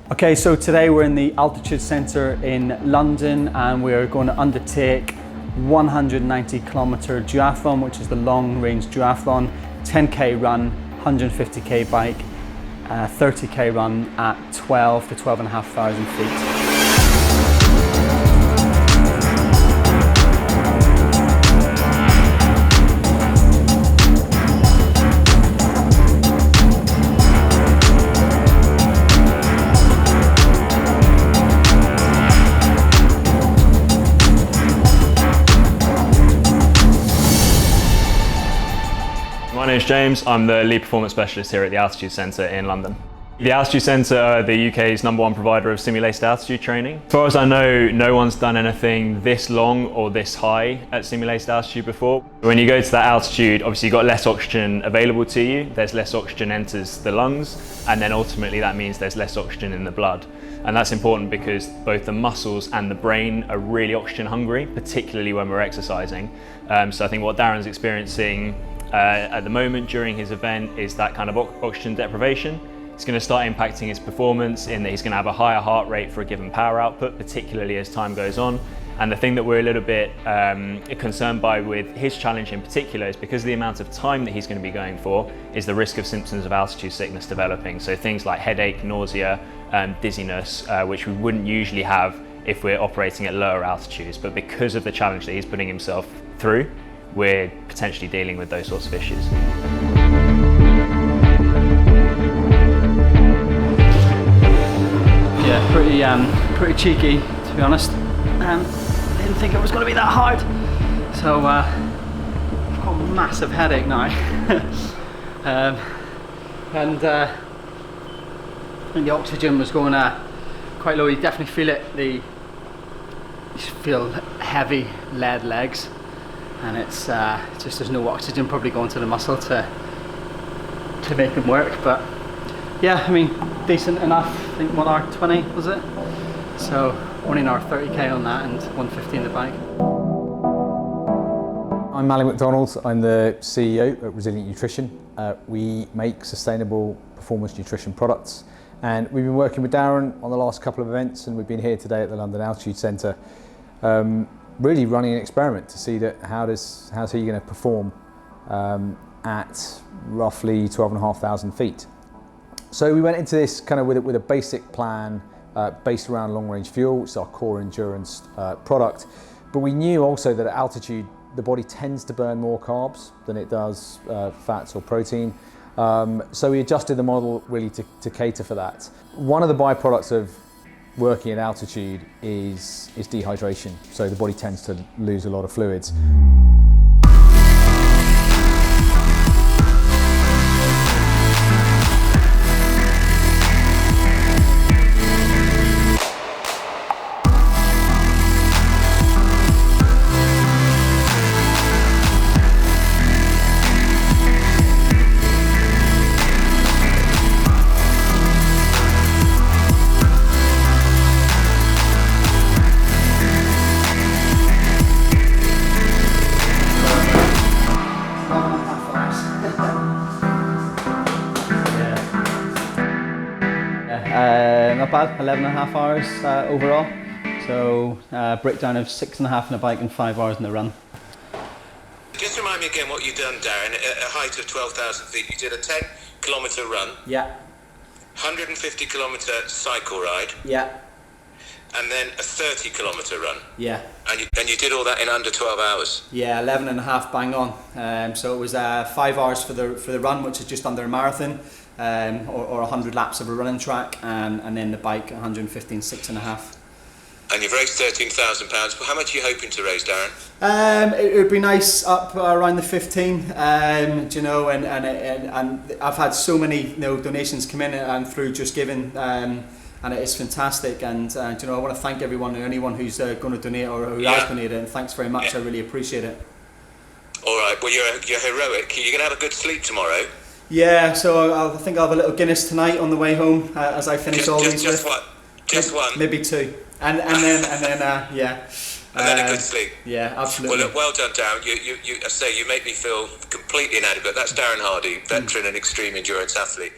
Okay, so today we're in the Altitude Centre in London and we're going to undertake 190-kilometre duathlon, which is the long-range duathlon, 10k run, 150k bike, 30k run at 12 to 12,500 feet. My name is James, I'm the lead performance specialist here at the Altitude Centre in London. The Altitude Centre are the UK's #1 provider of simulated altitude training. As far as I know, no one's done anything this long or this high at simulated altitude before. When you go to that altitude, obviously you've got less oxygen available to you, there's less oxygen enters the lungs, and then ultimately that means there's less oxygen in the blood. And that's important because both the muscles and the brain are really oxygen hungry, particularly when we're exercising. So I think what Darren's experiencing at the moment during his event is that kind of oxygen deprivation. It's going to start impacting his performance in that he's going to have a higher heart rate for a given power output, particularly as time goes on. And the thing that we're a little bit concerned by with his challenge in particular is because of the amount of time that he's going to be going for is the risk of symptoms of altitude sickness developing. So things like headache, nausea, dizziness, which we wouldn't usually have if we're operating at lower altitudes. But because of the challenge that he's putting himself through, we're potentially dealing with those sorts of issues. Yeah, pretty cheeky, to be honest. Didn't think it was going to be that hard. So I've got a massive headache now. And I think the oxygen was going quite low. You definitely feel it. You feel heavy lead legs. And it's just there's no oxygen probably going to the muscle to make them work. But yeah, I mean, decent enough. I think 1 hour 20 was it? So only an hour 30k on that and 150 in the bike. I'm Malin McDonald. I'm the CEO at Resilient Nutrition. We make sustainable performance nutrition products, and we've been working with Darren on the last couple of events, and we've been here today at the London Altitude Centre. Really running an experiment to see that how's he going to perform at roughly 12,500 feet. So we went into this kind of with a basic plan based around long-range fuel. It's our core endurance product, but we knew also that at altitude the body tends to burn more carbs than it does fats or protein. So we adjusted the model really to cater for that. One of the byproducts of working at altitude is dehydration, so the body tends to lose a lot of fluids. Not bad, 11.5 hours overall. So breakdown of 6.5 in the bike and 5 hours in the run. Just remind me again what you've done, Darren. At a height of 12,000 feet, you did a 10-kilometre run. Yeah. 150-kilometre cycle ride. Yeah. And then a 30-kilometre run. Yeah. And you did all that in under 12 hours. Yeah, 11.5 bang on. So it was 5 hours for the run, which is just under a marathon, or 100 laps of a running track, and then the bike 115, 6.5. And you've raised £13,000. How much are you hoping to raise, Darren? It would be nice up around the 15, you know, and I've had so many donations come in and through Just Giving, and it is fantastic. And you know, I want to thank everyone and anyone who's going to donate or who has donated. And thanks very much. I really appreciate it. All right. Well, you're heroic. You're going to have a good sleep tomorrow. Yeah. So I think I'll have a little Guinness tonight on the way home as I finish all these. Just one. Just one. Maybe two. And then yeah. And then a good sleep. Yeah, absolutely. Well, look, well done, Darren. I say you make me feel completely inadequate. That's Darren Hardy, veteran and extreme endurance athlete.